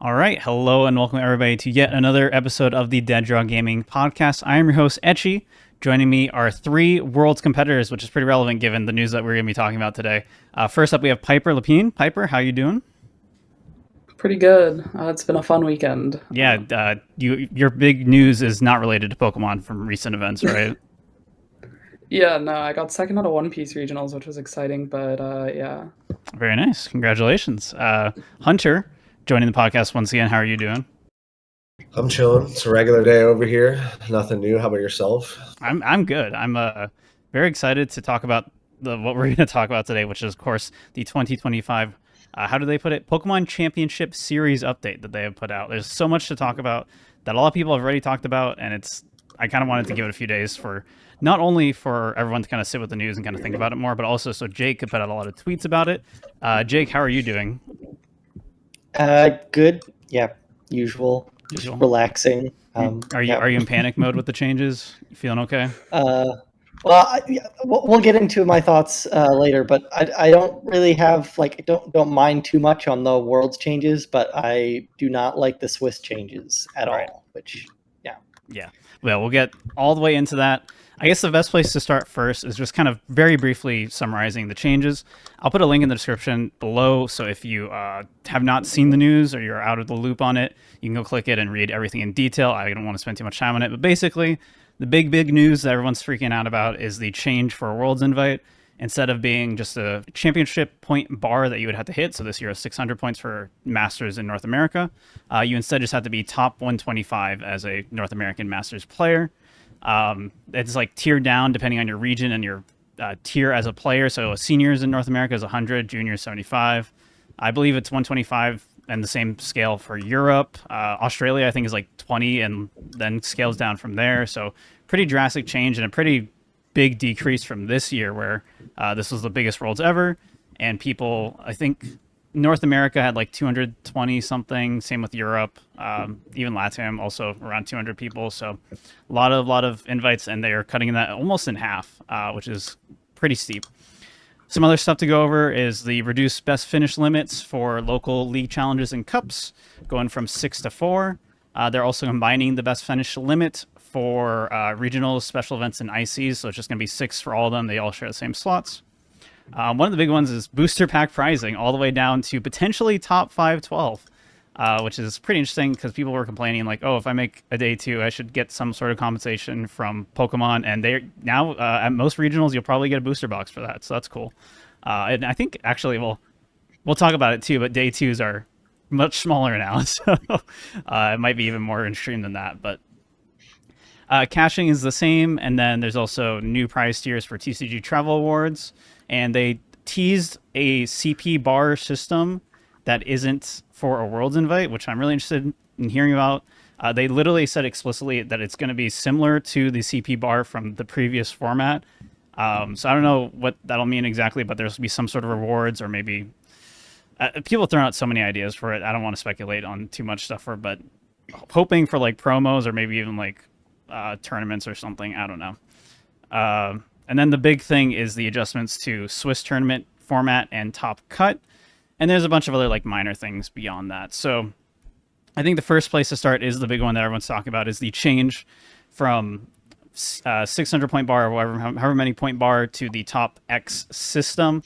All right, hello and welcome everybody to yet another episode of the Dead Draw Gaming Podcast. I am your host, Etchy. Joining me are three Worlds competitors, which is pretty relevant given the news that we're going to be talking about today. First up, we have Piper Lepine. Piper, how you doing? Pretty good. It's been a fun weekend. Yeah, your big news is not related to Pokemon from recent events, right? Yeah, no, I got second out of One Piece regionals, which was exciting, but yeah. Very nice. Congratulations. Hunter, joining the podcast once again. How are you doing? I'm chilling. It's a regular day over here. Nothing new. How about yourself? I'm good. I'm very excited to talk about what we're going to talk about today, which is of course the 2025. How do they put it? Pokemon Championship Series update that they have put out. There's so much to talk about that a lot of people have already talked about, and I kind of wanted to give it a few days for not only for everyone to kind of sit with the news and kind of think about it more, but also so Jake could put out a lot of tweets about it. Jake, how are you doing? Good. Yeah, usual. Just Usual. relaxing. Are you in panic mode with the changes? You feeling okay? We'll get into my thoughts later, but I don't really have don't mind too much on the world's changes, but I do not like the Swiss changes at all. Which, yeah. Well, we'll get all the way into that. I guess the best place to start first is just kind of very briefly summarizing the changes. I'll put a link in the description below, so if you have not seen the news or you're out of the loop on it, you can go click it and read everything in detail. I don't want to spend too much time on it, but basically, the big news that everyone's freaking out about is the change for a Worlds invite. Instead of being just a championship point bar that you would have to hit, so this year is 600 points for Masters in North America, you instead just have to be top 125 as a North American Masters player. It's like tiered down depending on your region and your tier as a player. So seniors in North America is 100, juniors 75. I believe it's 125 and the same scale for Europe. Australia, I think, is like 20 and then scales down from there. So pretty drastic change and a pretty big decrease from this year where this was the biggest Worlds ever. And people, I think North America had like 220 something. Same with Europe, even LATAM also around 200 people. So a lot of invites, and they are cutting that almost in half, which is pretty steep. Some other stuff to go over is the reduced best finish limits for local league challenges and cups, going from 6 to 4. They're also combining the best finish limit for regional special events and ICs, so it's just going to be 6 for all of them. They all share the same slots. One of the big ones is booster pack pricing, all the way down to potentially top 512, which is pretty interesting because people were complaining like, oh, if I make a day 2, I should get some sort of compensation from Pokemon. And they now at most regionals, you'll probably get a booster box for that, so that's cool. And I think actually, we'll talk about it too, but day 2s are much smaller now, so it might be even more extreme than that. But caching is the same, and then there's also new prize tiers for TCG Travel Awards, and they teased a CP bar system that isn't for a Worlds invite, which I'm really interested in hearing about. They literally said explicitly that it's going to be similar to the CP bar from the previous format. So I don't know what that'll mean exactly, but there's be some sort of rewards or maybe people throwing out so many ideas for it. I don't want to speculate on too much stuff for, but hoping for like promos or maybe even like tournaments or something. I don't know. And then the big thing is the adjustments to Swiss tournament format and top cut. And there's a bunch of other like minor things beyond that. So I think the first place to start is the big one that everyone's talking about is the change from 600 point bar or however many point bar to the top X system.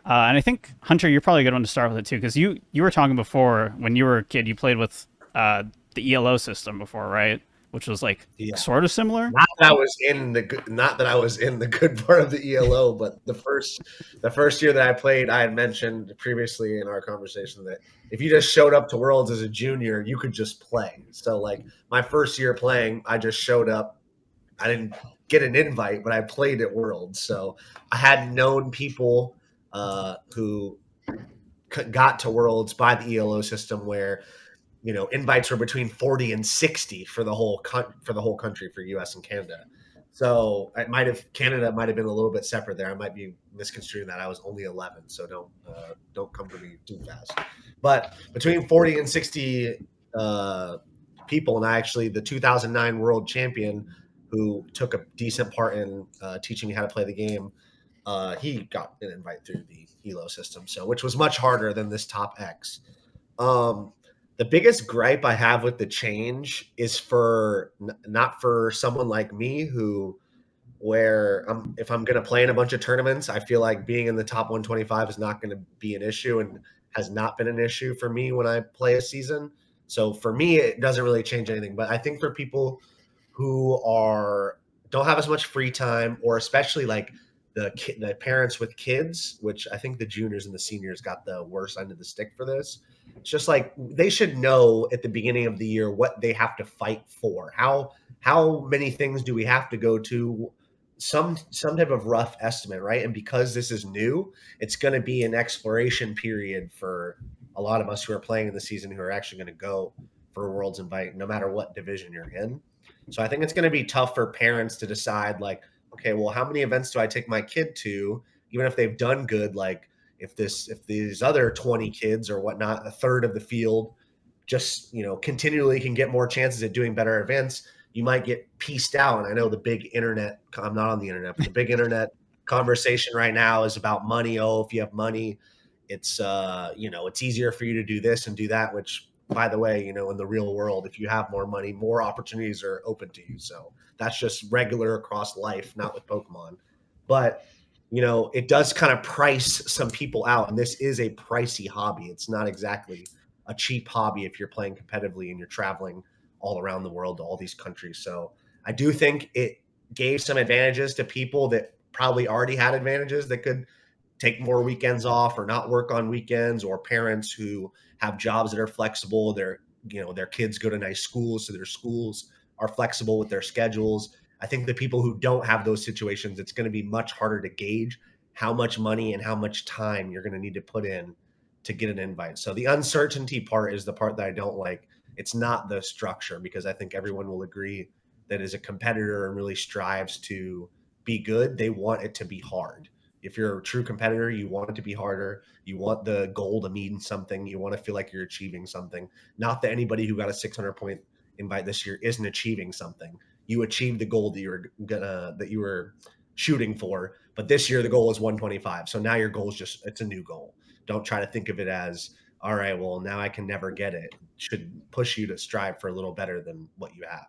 And I think, Hunter, you're probably a good one to start with it too, because you were talking before when you were a kid, you played with the ELO system before, right? Which was like sort of similar. Not that I was in the good part of the ELO, but the first year that I played, I had mentioned previously in our conversation that if you just showed up to Worlds as a junior, you could just play. So like my first year playing, I just showed up. I didn't get an invite, but I played at Worlds. So I had known people who got to Worlds by the ELO system where invites were between 40 and 60 for the whole country for US and Canada. So Canada might have been a little bit separate there. I might be misconstruing that. I was only 11, so don't come for me too fast. But between 40 and 60 people, and I actually the 2009 world champion who took a decent part in teaching me how to play the game, he got an invite through the ELO system, which was much harder than this top X. The biggest gripe I have with the change is for not for someone like me who where if I'm going to play in a bunch of tournaments, I feel like being in the top 125 is not going to be an issue and has not been an issue for me when I play a season. So for me, it doesn't really change anything. But I think for people who don't have as much free time, or especially like the parents with kids, which I think the juniors and the seniors got the worst end of the stick for this. It's just like they should know at the beginning of the year what they have to fight for. How many things do we have to go to? Some type of rough estimate, right? And because this is new, it's going to be an exploration period for a lot of us who are playing in the season who are actually going to go for a Worlds Invite, no matter what division you're in. So I think it's going to be tough for parents to decide, like, okay, well, how many events do I take my kid to, even if they've done good? Like, if these other 20 kids or whatnot, a third of the field, just continually can get more chances at doing better events, you might get pieced out. And I know the big internet, I'm not on the internet, but the big internet conversation right now is about money. Oh, if you have money, it's it's easier for you to do this and do that, which, by the way, in the real world, if you have more money, more opportunities are open to you. So that's just regular across life, not with Pokemon. But it does kind of price some people out, and this is a pricey hobby. It's not exactly a cheap hobby if you're playing competitively and you're traveling all around the world to all these countries. So I do think it gave some advantages to people that probably already had advantages, that could take more weekends off or not work on weekends, or parents who have jobs that are flexible. Their kids go to nice schools, so their schools are flexible with their schedules. I think the people who don't have those situations, it's going to be much harder to gauge how much money and how much time you're going to need to put in to get an invite. So the uncertainty part is the part that I don't like. It's not the structure, because I think everyone will agree that as a competitor and really strives to be good, they want it to be hard. If you're a true competitor, you want it to be harder. You want the goal to mean something. You want to feel like you're achieving something. Not that anybody who got a 600-point invite this year isn't achieving something. You achieved the goal that you were shooting for. But this year the goal is 125. So now your goal is it's a new goal. Don't try to think of it as, all right, well, now I can never get it. It should push you to strive for a little better than what you have.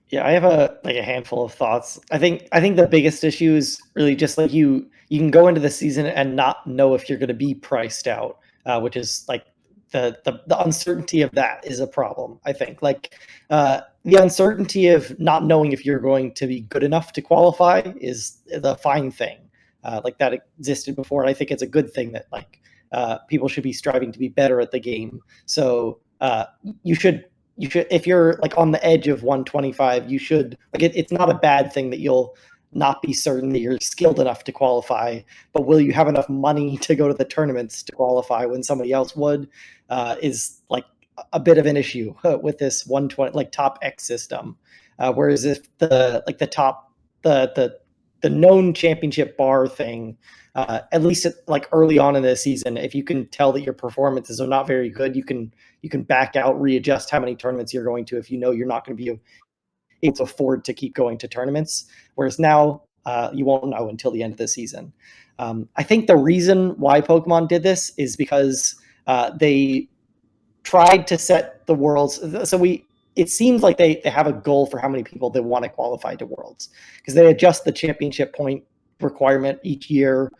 Yeah, I have a handful of thoughts. I think the biggest issue is really just like you can go into the season and not know if you're going to be priced out, which is like the uncertainty of that is a problem. I think the uncertainty of not knowing if you're going to be good enough to qualify is the fine thing. Like that existed before, and I think it's a good thing that people should be striving to be better at the game. So you should, if you're like on the edge of 125, you should it's not a bad thing that you'll not be certain that you're skilled enough to qualify, but will you have enough money to go to the tournaments to qualify when somebody else would, is like a bit of an issue with this 120 top X system. Whereas if the top the known championship bar thing, at least early on in the season, if you can tell that your performances are not very good, you can back out, readjust how many tournaments you're going to if you're not going to be able to afford to keep going to tournaments. Whereas now you won't know until the end of the season. I think the reason why Pokemon did this is because they tried to set the worlds. So it seems like they have a goal for how many people they want to qualify to Worlds, because they adjust the championship point requirement each year,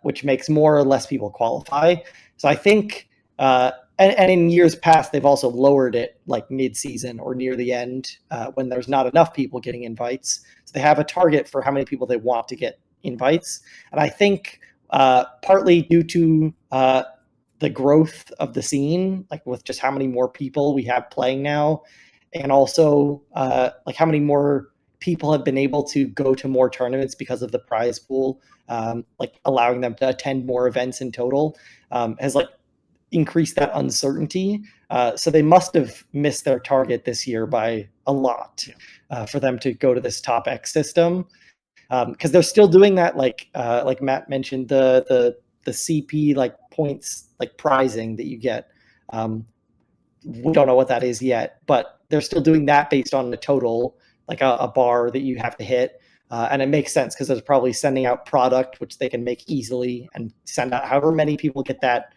which makes more or less people qualify. So I think, and in years past, they've also lowered it mid-season or near the end when there's not enough people getting invites. So they have a target for how many people they want to get invites. And I think partly due to the growth of the scene, with just how many more people we have playing now, and also how many more people have been able to go to more tournaments because of the prize pool, allowing them to attend more events in total, has increased that uncertainty. So they must have missed their target this year by a lot for them to go to this top X system, because they're still doing that. Like Matt mentioned, the CP points prizing that you get. We don't know what that is yet, but they're still doing that based on the total, a bar that you have to hit. And it makes sense because there's probably sending out product, which they can make easily and send out however many people get that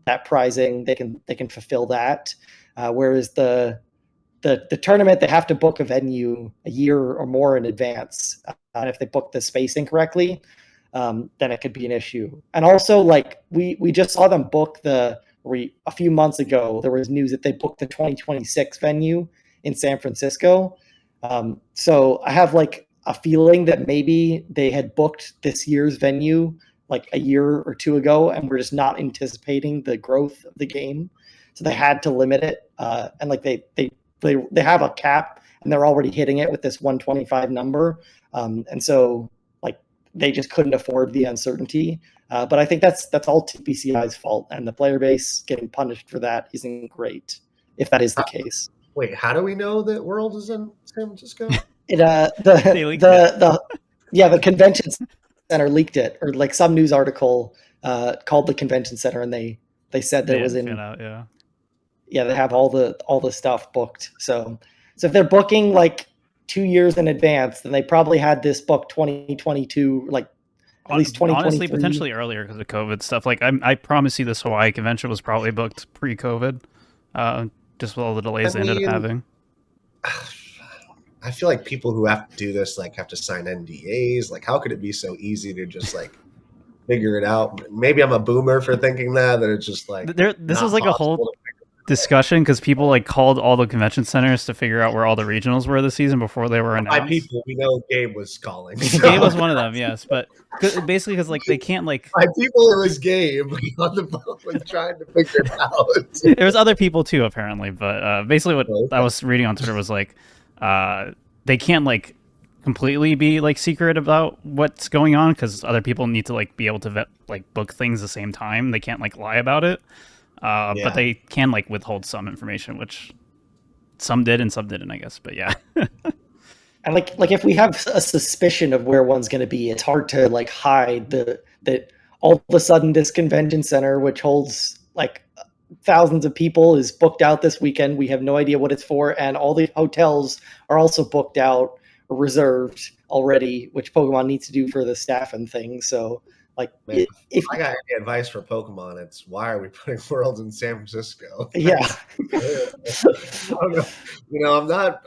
that prizing, they can fulfill that. Whereas the tournament, they have to book a venue a year or more in advance. And if they book the space incorrectly, then it could be an issue. And also, like we just saw them book a few months ago, there was news that they booked the 2026 venue in San Francisco. So I have like a feeling that maybe they had booked this year's venue like a year or two ago, and we're just not anticipating the growth of the game. So they had to limit it. And like they have a cap, and they're already hitting it with this 125 number. And so like they just couldn't afford the uncertainty. But I think that's all TPCI's fault, and the player base getting punished for that isn't great, if that is the case. Wait, how do we know that World is in San Francisco? The convention center leaked it, or like some news article called the convention center, and they said that it was in. Yeah, they have all the stuff booked. So if they're booking like 2 years in advance, then they probably had this booked 2022, like at least 2023. Honestly, potentially earlier because of COVID stuff. Like I promise you, this Hawaii convention was probably booked pre-COVID, just with all the delays they ended up having. I feel like people who have to do this like have to sign NDAs. Like, how could it be so easy to just like figure it out? Maybe I'm a boomer for thinking that it's just like this was like a whole discussion because people like called all the convention centers to figure out where all the regionals were this season before they were announced. By people, we know Gabe was calling. Gabe was one of them, yes, but basically because like they can't like. By people, it was Gabe on the phone trying to figure it out. There was other people too, apparently, but basically what I was reading on Twitter was like, they can't like completely be like secret about what's going on because other people need to like be able to book things the same time. They can't like lie about it. But they can like withhold some information, which some did and some didn't, I guess. But yeah. And like if we have a suspicion of where one's going to be, it's hard to like hide that all of a sudden this convention center, which holds like thousands of people, is booked out this weekend. We have no idea what it's for, and all the hotels are also booked out or reserved already, which Pokemon needs to do for the staff and things. So. Like, man, if I got any advice for Pokemon, it's why are we putting Worlds in San Francisco? Yeah. I don't know.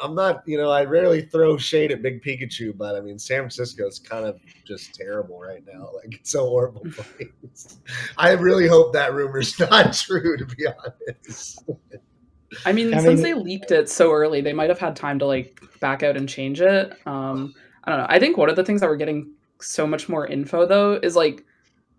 I'm not, I rarely throw shade at Big Pikachu, but I mean, San Francisco is kind of just terrible right now. Like, it's a horrible place. I really hope that rumor's not true, to be honest. I mean, since they leaked it so early, they might have had time to like back out and change it. I don't know. I think one of the things that we're getting so much more info though is like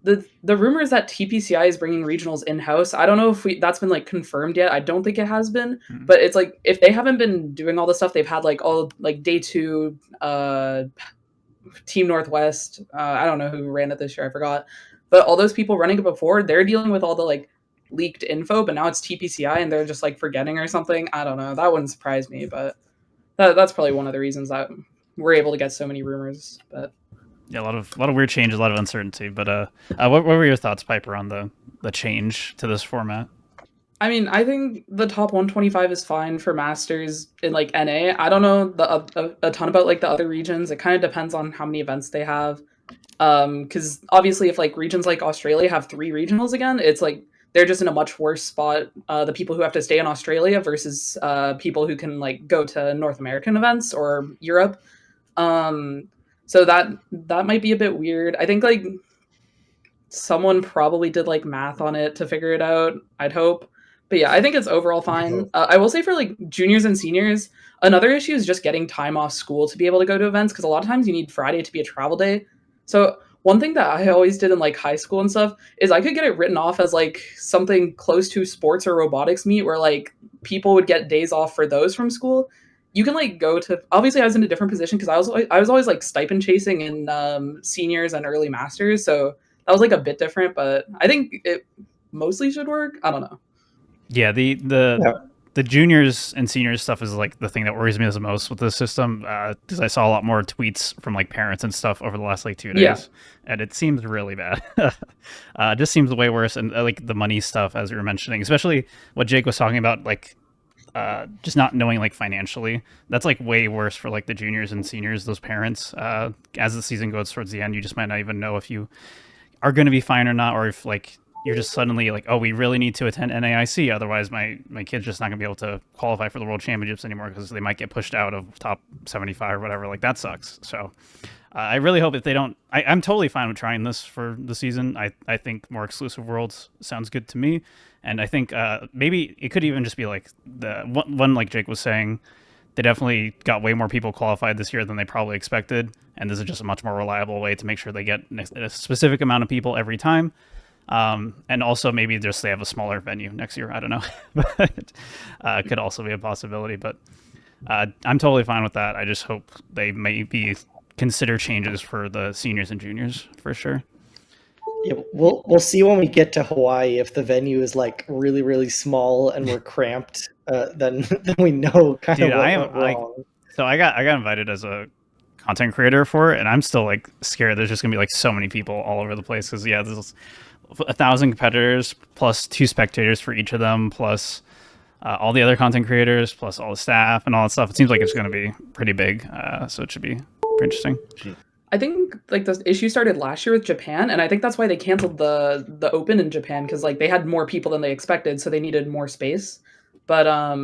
the rumors that TPCI is bringing regionals in-house. I don't know if that's been like confirmed yet. I don't think it has been, but it's like if they haven't been doing all the stuff, they've had like all like day 2 Team Northwest, I don't know who ran it this year, I forgot, but all those people running it before, they're dealing with all the like leaked info, but now it's TPCI and they're just like forgetting or something. I don't know, that wouldn't surprise me, but that's probably one of the reasons that we're able to get so many rumors. But yeah, a lot of weird changes, a lot of uncertainty. But what were your thoughts, Piper, on the change to this format? I mean, I think the top 125 is fine for Masters in like NA. I don't know a ton about like the other regions. It kind of depends on how many events they have. Because obviously, if like regions like Australia have 3 regionals again, it's like they're just in a much worse spot. The people who have to stay in Australia versus people who can like go to North American events or Europe. So that might be a bit weird. I think like someone probably did like math on it to figure it out, I'd hope. But yeah, I think it's overall fine. I will say for like juniors and seniors, another issue is just getting time off school to be able to go to events, because a lot of times you need Friday to be a travel day. So one thing that I always did in like high school and stuff is I could get it written off as like something close to sports or robotics meet, where like people would get days off for those from school. You can like go to, obviously I was in a different position because I was always like stipend chasing in seniors and early masters, so that was like a bit different, but I think it mostly should work. I don't know. Yeah, the juniors and seniors stuff is like the thing that worries me the most with this system, because I saw a lot more tweets from like parents and stuff over the last like 2 days, and it seems really bad. It just seems way worse, and like the money stuff, as you were mentioning, especially what Jake was talking about, like just not knowing like financially, that's like way worse for like the juniors and seniors, those parents. As the season goes towards the end, you just might not even know if you are going to be fine or not, or if like you're just suddenly like, oh, we really need to attend NAIC, otherwise my kid's just not gonna be able to qualify for the World Championships anymore because they might get pushed out of top 75 or whatever. Like that sucks. So I really hope that they don't. I'm totally fine with trying this for the season. I think more exclusive worlds sounds good to me, and I think maybe it could even just be like the one like Jake was saying. They definitely got way more people qualified this year than they probably expected, and this is just a much more reliable way to make sure they get a specific amount of people every time. And also maybe just they have a smaller venue next year. I don't know, but could also be a possibility. But I'm totally fine with that. I just hope they maybe consider changes for the seniors and juniors for sure. Yeah, we'll see when we get to Hawaii if the venue is like really, really small and we're cramped. Then we know kind of what went wrong. So I got invited as a content creator for it, and I'm still like scared. There's just gonna be like so many people all over the place because there's 1,000 competitors plus 2 spectators for each of them, plus all the other content creators, plus all the staff and all that stuff. It seems like it's gonna be pretty big, so it should be pretty interesting. I think like the issue started last year with Japan, and I think that's why they canceled the Open in Japan because like they had more people than they expected, so they needed more space. But I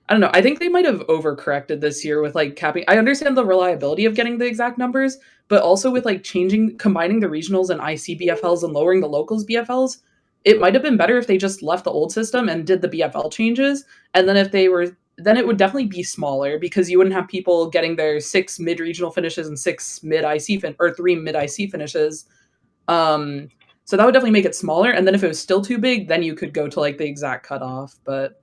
don't know. I think they might have overcorrected this year with like capping. I understand the reliability of getting the exact numbers, but also with like combining the regionals and IC BFLs and lowering the locals BFLs, it might have been better if they just left the old system and did the BFL changes, and then then it would definitely be smaller because you wouldn't have people getting their 6 mid-regional finishes and 6 mid-IC or 3 mid-IC finishes. So that would definitely make it smaller. And then if it was still too big, then you could go to like the exact cutoff. But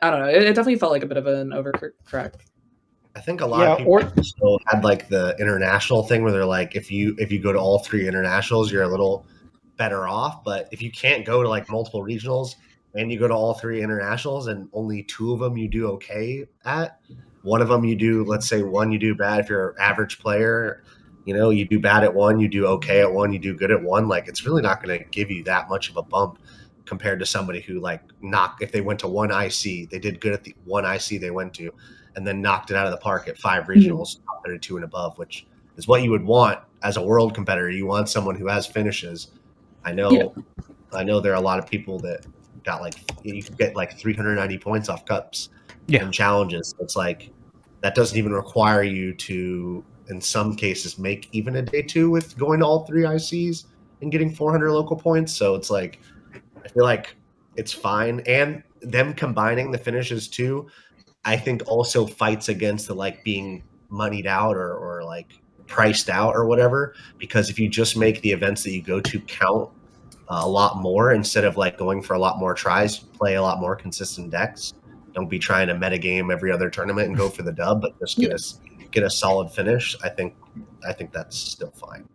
I don't know. It definitely felt like a bit of an overcorrect. I think a lot of people still had like the international thing where they're like, if you go to all 3 internationals, you're a little better off. But if you can't go to like multiple regionals and you go to all 3 internationals and only 2 of them you do okay at, one of them you do, let's say one you do bad. If you're an average player, you do bad at one, you do okay at one, you do good at one. Like it's really not going to give you that much of a bump compared to somebody who like if they went to one IC, they did good at the one IC they went to, and then knocked it out of the park at 5 regionals, top 32 and above, which is what you would want as a world competitor. You want someone who has finishes. I know there are a lot of people that got like, you could get like 390 points off cups and challenges. It's like that doesn't even require you to, in some cases, make even a day 2 with going to all 3 ICs and getting 400 local points. So it's like, I feel like it's fine. And them combining the finishes too, I think also fights against the like being moneyed out or like priced out or whatever, because if you just make the events that you go to count a lot more instead of like going for a lot more tries, play a lot more consistent decks. Don't be trying to metagame every other tournament and go for the dub, but just get a solid finish. I think that's still fine.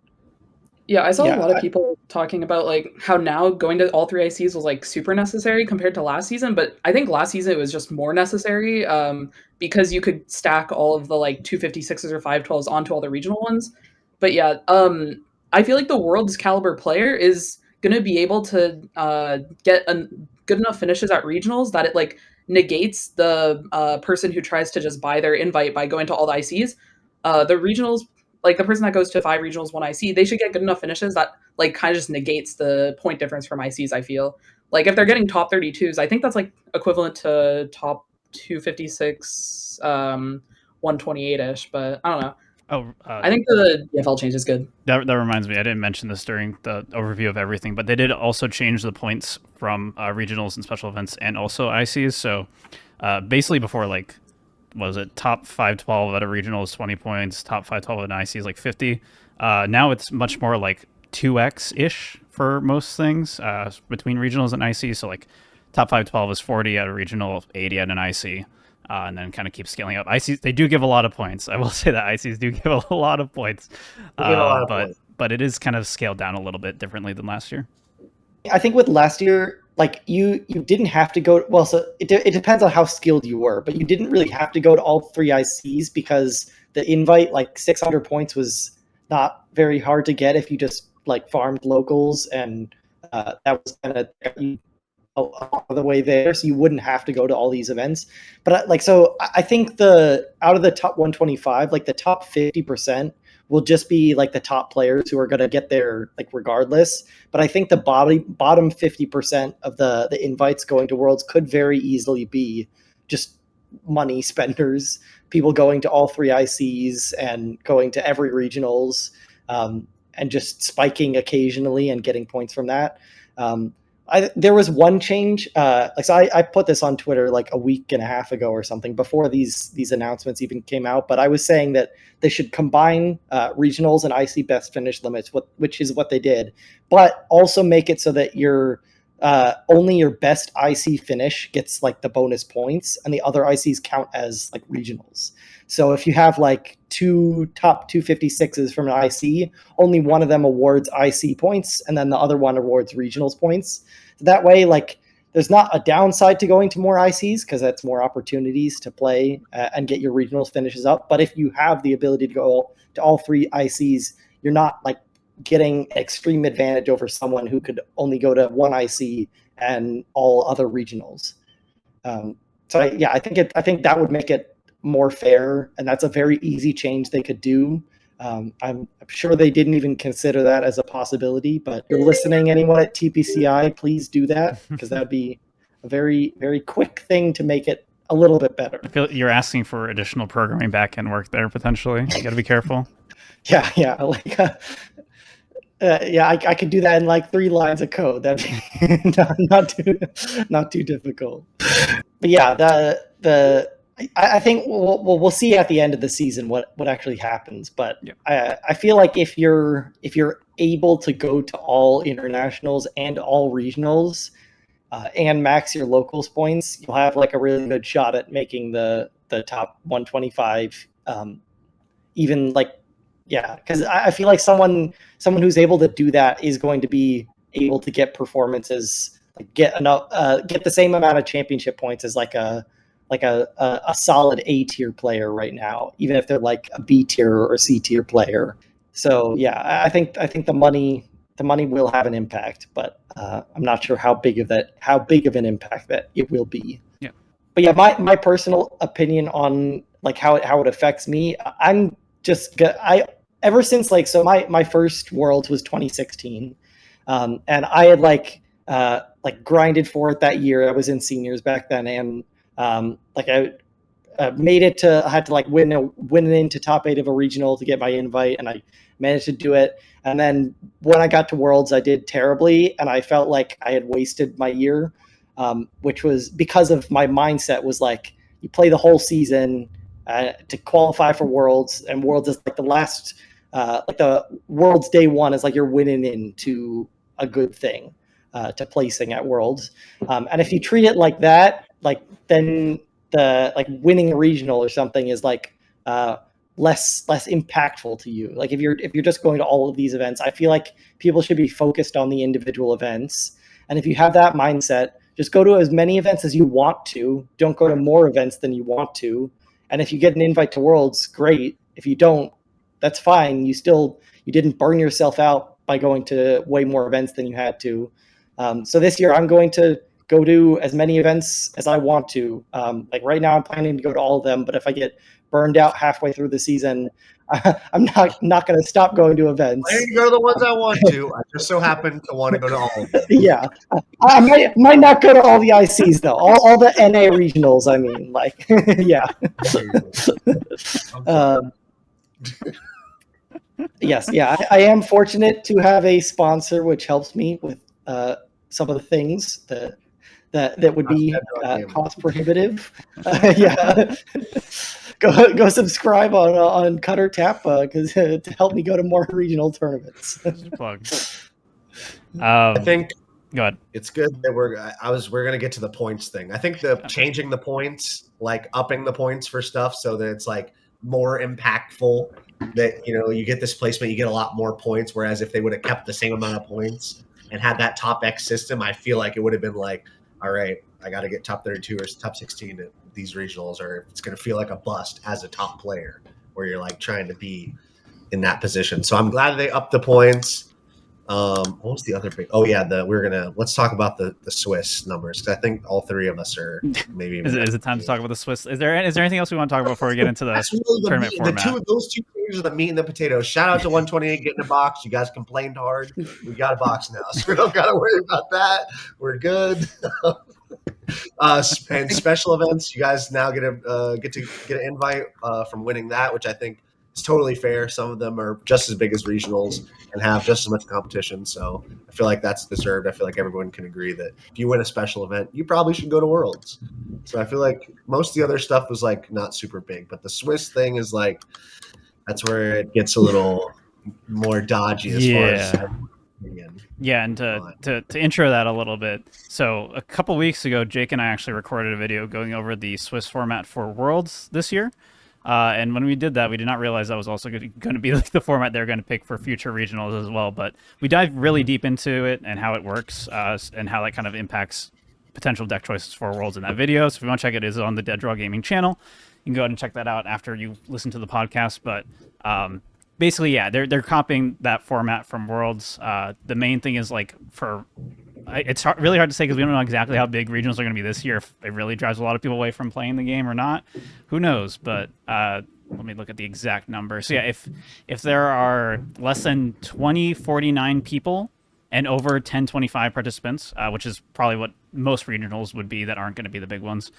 Yeah, I saw a lot of people talking about like how now going to all 3 ICs was like super necessary compared to last season, but I think last season it was just more necessary because you could stack all of the like 256s or 512s onto all the regional ones. But yeah, I feel like the world's caliber player is going to be able to get good enough finishes at regionals that it like negates the person who tries to just buy their invite by going to all the ICs. The regionals, like the person that goes to 5 regionals, 1 IC, they should get good enough finishes that like kind of just negates the point difference from ICs, I feel. Like if they're getting top 32s, I think that's like equivalent to top 256, 128-ish, but I don't know. I think the DFL change is good. That reminds me, I didn't mention this during the overview of everything, but they did also change the points from regionals and special events and also ICs. So basically before, like, what was it, top 512 at a regional is 20 points, top 512 at an IC is like 50. Now it's much more like 2x-ish for most things between regionals and IC. So like top 512 is 40 at a regional, 80 at an IC. And then kind of keep scaling up. ICs, they do give a lot of points. I will say that ICs do give a lot of points. But it is kind of scaled down a little bit differently than last year. I think with last year, like you didn't have to go. Well, so it depends on how skilled you were, but you didn't really have to go to all 3 ICs because the invite, like 600 points, was not very hard to get if you just like farmed locals, and that was kind of all the way there, so you wouldn't have to go to all these events. But so I think out of the top 125, like the top 50% will just be like the top players who are going to get there like regardless. But I think the bottom 50% of the invites going to Worlds could very easily be just money spenders, people going to all 3 ICs and going to every regionals, and just spiking occasionally and getting points from that. There was one change. So I put this on Twitter like a week and a half ago or something before these announcements even came out. But I was saying that they should combine regionals and IC best finish limits, which is what they did, but also make it so that only your best IC finish gets like the bonus points, and the other ICs count as like regionals. So if you have like 2 top 256s from an IC, only one of them awards IC points, and then the other one awards regionals points. So that way, like, there's not a downside to going to more ICs because that's more opportunities to play and get your regionals finishes up. But if you have the ability to go to all 3 ICs, you're not like getting extreme advantage over someone who could only go to 1 IC and all other regionals. I think that would make it more fair, and that's a very easy change they could do. I'm sure they didn't even consider that as a possibility, but if you're listening, anyone at TPCI, please do that, because that would be a very, very quick thing to make it a little bit better. I feel you're asking for additional programming backend work there, potentially. You got to be careful. Yeah. I could do that in like 3 lines of code. That'd be not too difficult. But yeah, I think we'll see at the end of the season what actually happens. But yeah. I feel like if you're able to go to all internationals and all regionals and max your locals points, you'll have like a really good shot at making the top 125. Even like, yeah, because I feel like someone who's able to do that is going to be able to get performances, like get the same amount of championship points as like a solid A tier player right now, even if they're like a B tier or C tier player. So yeah, I think the money will have an impact, but I'm not sure how big of an impact that it will be. Yeah. But yeah, my personal opinion on like how it affects me, ever since like, so my first Worlds was 2016, and I had like grinded for it that year. I was in seniors back then, and I made it to, I had to like win into top 8 of a regional to get my invite, and I managed to do it. And then when I got to Worlds, I did terribly, and I felt like I had wasted my year, which was because of my mindset was like, you play the whole season to qualify for Worlds, and Worlds is like the last, like the Worlds day 1 is like you're winning into a good thing, to placing at Worlds. And if you treat it like that, like then the like winning a regional or something is like less impactful to you. Like if you're just going to all of these events, I feel like people should be focused on the individual events. And if you have that mindset, just go to as many events as you want to. Don't go to more events than you want to. And if you get an invite to Worlds, great. If you don't, that's fine. You didn't burn yourself out by going to way more events than you had to. So this year I'm going to go to as many events as I want to. Like right now I'm planning to go to all of them, but if I get burned out halfway through the season, I'm not going to stop going to events. I go to the ones I want to. I just so happen to want to go to all of them. Yeah. I might not go to all the ICs though. All the NA regionals, I mean, like, yeah. Yes, yeah. I am fortunate to have a sponsor which helps me with some of the things that would be cost prohibitive. Yeah. Go subscribe on Cutter Tap because to help me go to more regional tournaments. Plug. I think go ahead. It's good that we're gonna get to the points thing. I think the changing the points, like upping the points for stuff so that it's like more impactful, that you get this placement, you get a lot more points, whereas if they would have kept the same amount of points and had that top X system, I feel like it would have been like, all right, I got to get top 32 or top 16 at these regionals, or it's going to feel like a bust as a top player where you're like trying to be in that position. So I'm glad they upped the points. What was the other big? Oh yeah, let's talk about the Swiss numbers, because I think all three of us are maybe. Is it time to talk about the Swiss? Is there anything else we want to talk about before we get into the That's really tournament format? those two things are the meat and the potatoes. Shout out to 128 getting a box. You guys complained hard. We got a box now, so we don't got to worry about that. We're good. And special events, you guys now get to get an invite from winning that, which I think is totally fair. Some of them are just as big as regionals and have just as much competition, so I feel like that's deserved. I feel like everyone can agree that if you win a special event, you probably should go to Worlds. So I feel like most of the other stuff was like not super big, but the Swiss thing is like that's where it gets a little more dodgy as far as. Yeah, and to intro that a little bit, so a couple weeks ago, Jake and I actually recorded a video going over the Swiss format for Worlds this year. And when we did that, we did not realize that was also going to be like the format they're going to pick for future regionals as well. But we dive really deep into it and how it works and how that kind of impacts potential deck choices for Worlds in that video. So if you want to check it, it's on the Dead Draw Gaming channel. You can go ahead and check that out after you listen to the podcast. But basically, yeah, they're copying that format from Worlds. The main thing is like it's really hard to say because we don't know exactly how big regionals are going to be this year. If it really drives a lot of people away from playing the game or not, who knows? But let me look at the exact number. So yeah, if there are less than 2049 people and over 1025 participants, which is probably what most regionals would be that aren't going to be the big ones,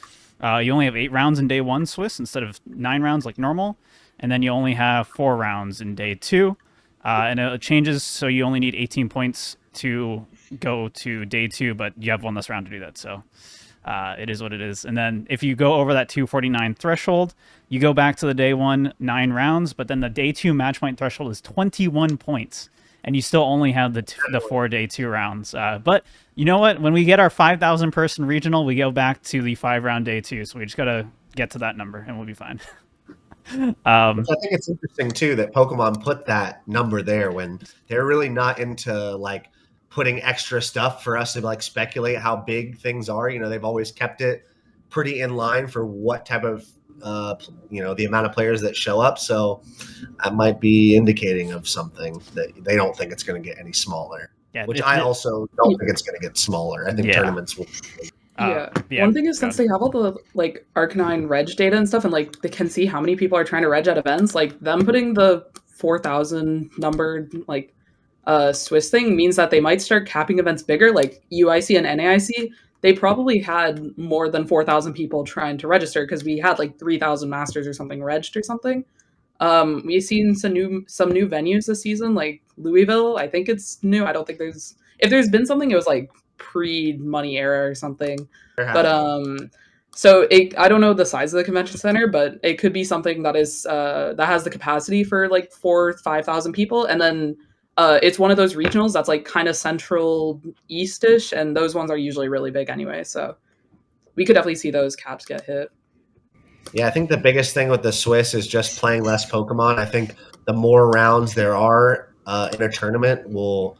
you only have 8 rounds in day 1 Swiss instead of 9 rounds like normal, and then you only have 4 rounds in day 2, and it changes, so you only need 18 points to go to day 2, but you have one less round to do that, so it is what it is. And then if you go over that 249 threshold, you go back to the day 1 9 rounds, but then the day 2 match point threshold is 21 points, and you still only have the 4 day 2 rounds. But you know what? When we get our 5,000 person regional, we go back to the 5 round day 2, so we just gotta get to that number, and we'll be fine. I think it's interesting too that Pokemon put that number there when they're really not into like putting extra stuff for us to like speculate how big things are. You know, they've always kept it pretty in line for what type of the amount of players that show up. So that might be indicating of something that they don't think it's going to get any smaller. Yeah, which I also don't think it's going to get smaller. I think tournaments will. Yeah. One thing is, since they have all the like Arcanine reg data and stuff, and like they can see how many people are trying to reg at events, like them putting the 4,000 numbered like Swiss thing means that they might start capping events bigger, like UIC and NAIC. They probably had more than 4,000 people trying to register because we had like 3,000 masters or something regged or something. We've seen some new venues this season, like Louisville. I think it's new. I don't think if there's been something, it was like pre-money era or something. But so I don't know the size of the convention center, but it could be something that is that has the capacity for like 4,000-5,000 people, and then it's one of those regionals that's like kind of central eastish, and those ones are usually really big anyway. So we could definitely see those caps get hit. Yeah, I think the biggest thing with the Swiss is just playing less Pokemon. I think the more rounds there are in a tournament will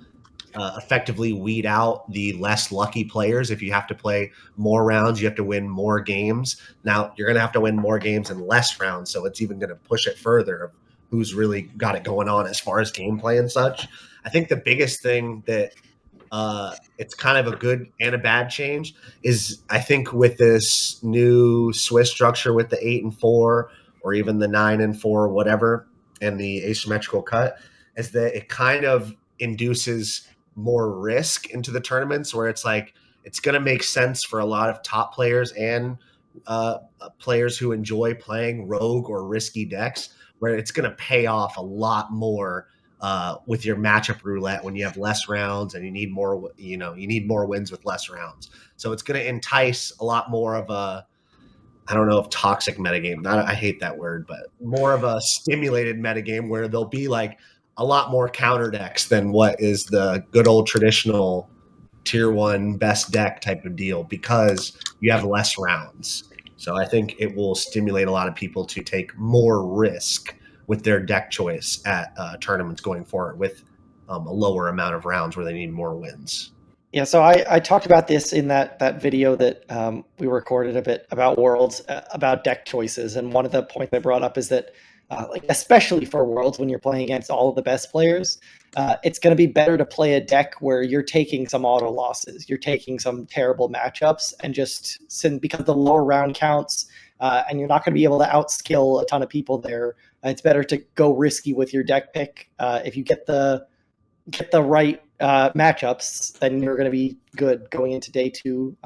effectively weed out the less lucky players. If you have to play more rounds, you have to win more games. Now, you're going to have to win more games in less rounds, so it's even going to push it further of who's really got it going on as far as gameplay and such. I think the biggest thing that it's kind of a good and a bad change is I think with this new Swiss structure with the 8 and 4 or even the 9 and 4 whatever and the asymmetrical cut is that it kind of induces more risk into the tournaments where it's like it's going to make sense for a lot of top players and players who enjoy playing rogue or risky decks where it's going to pay off a lot more with your matchup roulette when you have less rounds and you need more, you need more wins with less rounds. So it's going to entice a lot more of a, I don't know if toxic metagame, I hate that word, but more of a stimulated metagame where there'll be like a lot more counter decks than what is the good old traditional tier 1 best deck type of deal because you have less rounds. So I think it will stimulate a lot of people to take more risk with their deck choice at tournaments going forward with a lower amount of rounds where they need more wins. Yeah, so I talked about this in that video that we recorded a bit about Worlds, about deck choices. And one of the points I brought up is that like especially for Worlds when you're playing against all of the best players, it's going to be better to play a deck where you're taking some auto losses, you're taking some terrible matchups, and just because the lower round counts, and you're not going to be able to outskill a ton of people there. It's better to go risky with your deck pick. If you get the right matchups, then you're going to be good going into day 2.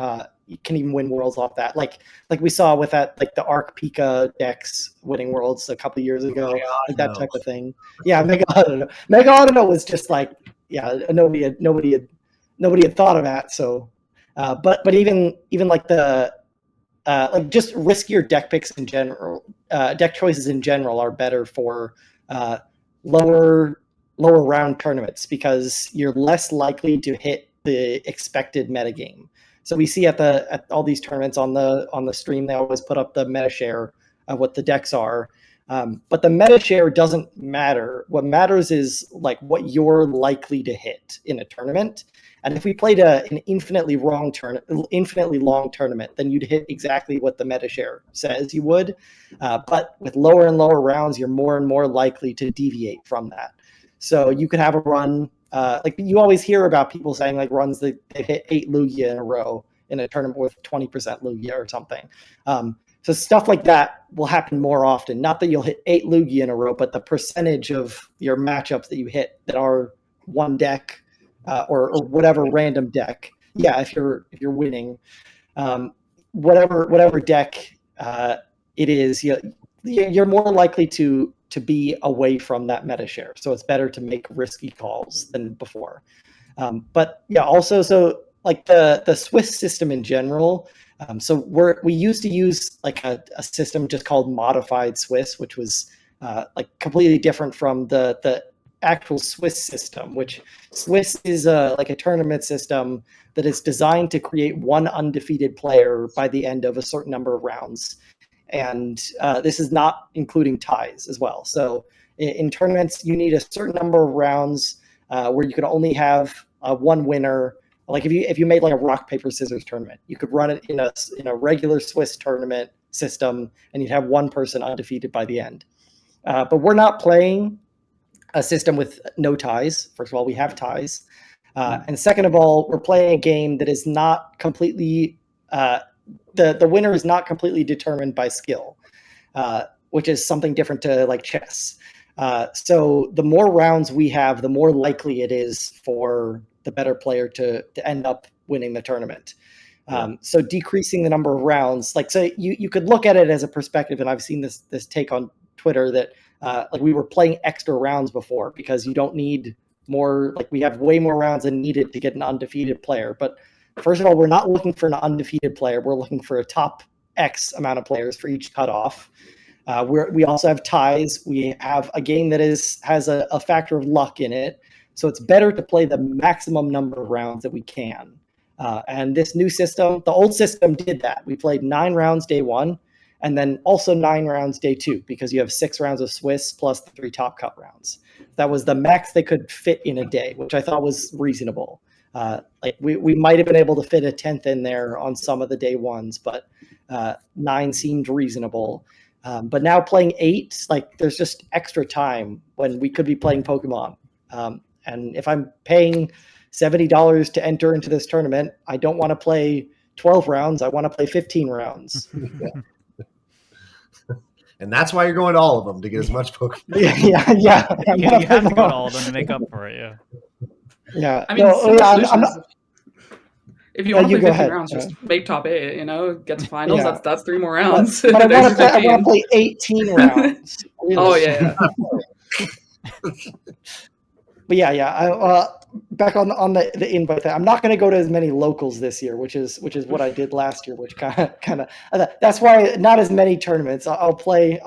You can even win Worlds off that, like we saw with that, like the Arc Pika decks winning Worlds a couple of years ago, like that type of thing. Yeah, Mega Autono was just like, yeah, nobody had thought of that. So, but even like the like just riskier deck picks in general, deck choices in general are better for lower round tournaments because you're less likely to hit the expected metagame. So we see at all these tournaments on the stream, they always put up the meta share of what the decks are. But the meta share doesn't matter. What matters is like what you're likely to hit in a tournament. And if we played an infinitely long tournament, then you'd hit exactly what the meta share says you would. But with lower and lower rounds, you're more and more likely to deviate from that. So you could have a run, like you always hear about people saying like runs that they've hit 8 Lugia in a row in a tournament with 20% Lugia or something. So stuff like that will happen more often. Not that you'll hit 8 Lugia in a row, but the percentage of your matchups that you hit that are one deck or whatever random deck. Yeah, if you're winning, whatever deck it is, you're more likely to be away from that meta share. So it's better to make risky calls than before. But yeah, also, so like the Swiss system in general. So we used to use like a system just called modified Swiss, which was like completely different from the actual Swiss system, which Swiss is like a tournament system that is designed to create one undefeated player by the end of a certain number of rounds. And this is not including ties as well. So in tournaments, you need a certain number of rounds where you can only have one winner. Like if you made like a rock, paper, scissors tournament, you could run it in a regular Swiss tournament system, and you'd have one person undefeated by the end. But we're not playing a system with no ties. First of all, we have ties. And second of all, we're playing a game that is not completely the winner is not completely determined by skill, which is something different to like chess. So the more rounds we have, the more likely it is for the better player to end up winning the tournament. So decreasing the number of rounds, like so you could look at it as a perspective, and I've seen this take on Twitter that like we were playing extra rounds before because you don't need more, like we have way more rounds than needed to get an undefeated player. But first of all, we're not looking for an undefeated player. We're looking for a top X amount of players for each cutoff. We also have ties. We have a game that has a factor of luck in it. So it's better to play the maximum number of rounds that we can. And this new system, the old system did that. We played 9 rounds day 1, and then also 9 rounds day 2, because you have 6 rounds of Swiss plus the 3 top cut rounds. That was the max they could fit in a day, which I thought was reasonable. Like we might have been able to fit a 10th in there on some of the day 1s, but 9 seemed reasonable. But now playing 8, like there's just extra time when we could be playing Pokemon. And if I'm paying $70 to enter into this tournament, I don't want to play 12 rounds. I want to play 15 rounds. And that's why you're going to all of them, to get as much Pokemon. Yeah, you have to go to all of them to make up for it. Yeah. I mean, if you want to play 15 rounds, just make top 8. Get to finals. Yeah. That's 3 more rounds. But I want to play 18 rounds. Really. Oh yeah. But yeah. Back on the invite thing, I'm not going to go to as many locals this year, which is what I did last year, which kind of that's why not as many tournaments. I'll play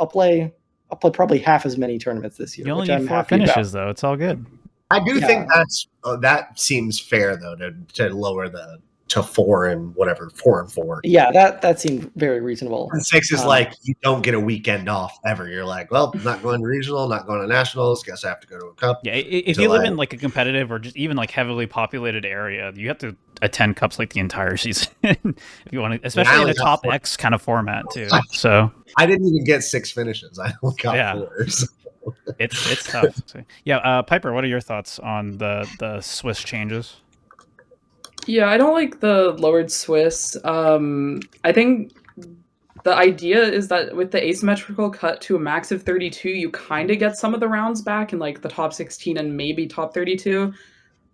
probably half as many tournaments this year. You only need 4 finishes though. It's all good. I do think that seems fair though to lower the to 4 and whatever, 4 and 4. Yeah, that seemed very reasonable. And 6 is like you don't get a weekend off ever. You're like, well, not going to regional, not going to nationals. Guess I have to go to a cup. Yeah, if you live in like a competitive or just even like heavily populated area, you have to attend cups like the entire season if you want to, especially in a top X kind of format too. So I didn't even get 6 finishes. I only got 4. So. It's tough. Yeah, Piper, what are your thoughts on the Swiss changes? Yeah, I don't like the lowered Swiss. I think the idea is that with the asymmetrical cut to a max of 32, you kind of get some of the rounds back in like the top 16 and maybe top 32.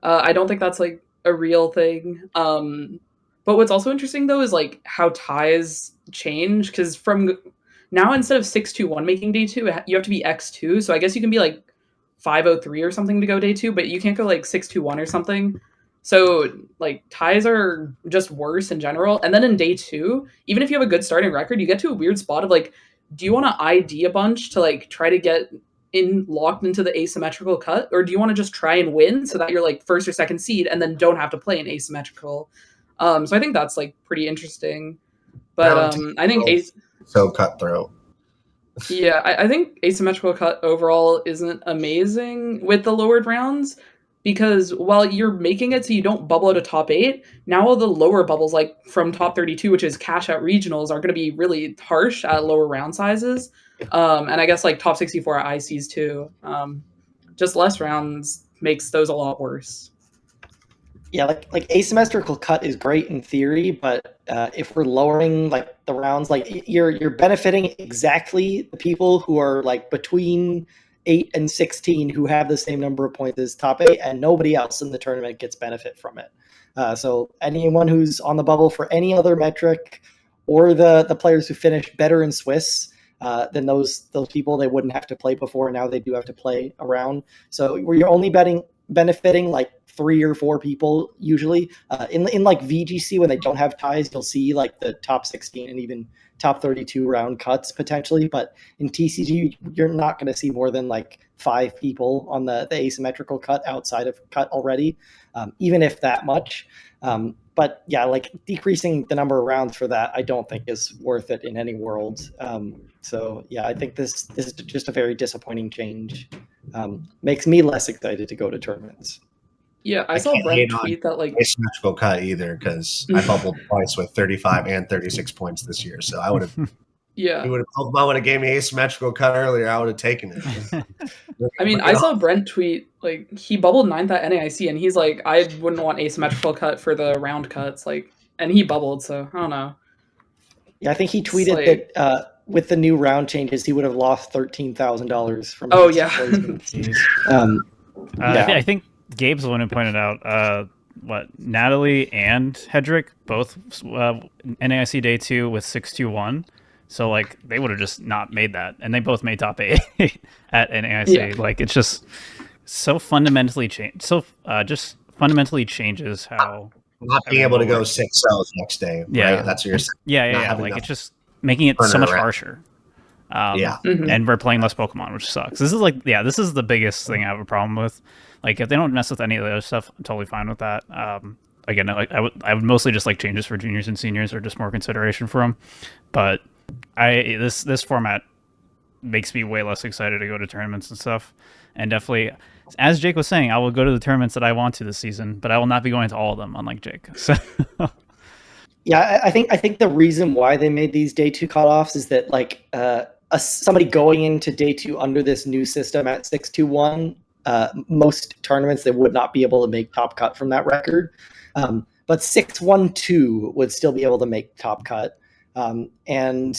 I don't think that's like a real thing. But what's also interesting though is like how ties change, because from now instead of 6-2-1 making day 2, you have to be X2. So I guess you can be like 5-0-3 or something to go day 2, but you can't go like 6-2-1 or something. So like ties are just worse in general. And then in day 2, even if you have a good starting record, you get to a weird spot of like, do you want to ID a bunch to like try to get locked into the asymmetrical cut, or do you want to just try and win so that you're like first or second seed and then don't have to play an asymmetrical? So I think that's like pretty interesting. But I think so cutthroat. Yeah, I think asymmetrical cut overall isn't amazing with the lowered rounds, because while you're making it so you don't bubble out a top 8, now all the lower bubbles, like from top 32, which is cash out regionals, are going to be really harsh at lower round sizes. And I guess like top 64 at ICs too. Just less rounds makes those a lot worse. Yeah, like asymmetrical cut is great in theory, but if we're lowering like the rounds, like you're benefiting exactly the people who are like between 8 and 16 who have the same number of points as top 8, and nobody else in the tournament gets benefit from it. So anyone who's on the bubble for any other metric, or the players who finish better in Swiss than those people, they wouldn't have to play before. Now they do have to play around. So where you're only benefiting like 3 or 4 people usually. In like VGC, when they don't have ties, you'll see like the top 16 and even top 32 round cuts potentially. But in TCG, you're not going to see more than like 5 people on the asymmetrical cut outside of cut already, even if that much. But yeah, like decreasing the number of rounds for that, I don't think is worth it in any world. So yeah, I think this is just a very disappointing change. Makes me less excited to go to tournaments. Yeah, I saw Brent tweet that like asymmetrical cut either, because I bubbled twice with 35 and 36 points this year. So I would have, yeah, you would have gave me asymmetrical cut earlier. I would have taken it. I mean, I saw Brent tweet like he bubbled 9th at NAIC, and he's like, I wouldn't want asymmetrical cut for the round cuts, like, and he bubbled. So I don't know. Yeah, I think he tweeted that with the new round changes, he would have lost $13,000 from. Oh yeah. I think Gabe's the one who pointed out Natalie and Hedrick both NAIC day 2 with 6-2-1. So like they would have just not made that, and they both made top 8 at NAIC. Yeah. Like it's just so fundamentally just fundamentally changes how not being able to go 6 cells next day. Yeah, right? That's what you're saying. Yeah. Like it's just making it so much harsher. And we're playing less Pokemon, which sucks. This is the biggest thing I have a problem with. Like if they don't mess with any of the other stuff, I'm totally fine with that. Again, like I would mostly just like changes for juniors and seniors, or just more consideration for them. But this format makes me way less excited to go to tournaments and stuff. And definitely, as Jake was saying, I will go to the tournaments that I want to this season, but I will not be going to all of them, unlike Jake. So. Yeah, I think the reason why they made these day 2 cutoffs is that like somebody going into day 2 under this new system at 6-2-1, most tournaments they would not be able to make top cut from that record. But 6-1-2 would still be able to make top cut. And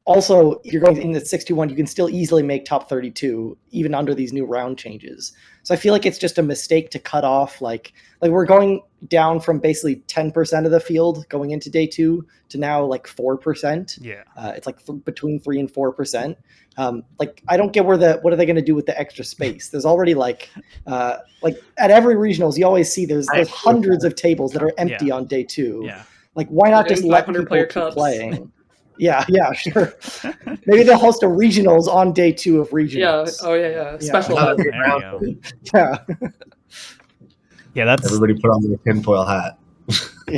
also, if you're going in the 6-2-1, you can still easily make top 32, even under these new round changes. So I feel like it's just a mistake to cut off. Like we're going down from basically 10% of the field going into day 2 to now like 4%. Yeah, it's like between 3 and 4%. Like I don't get what are they going to do with the extra space? There's already like at every regionals, you always see there's hundreds of tables that are empty on day 2. Yeah. Like why not just let people keep playing? Yeah, sure. Maybe they'll host a regionals on day 2 of regionals. Yeah. Oh yeah. Special. Yeah. Yeah, that's everybody put on their tinfoil hat.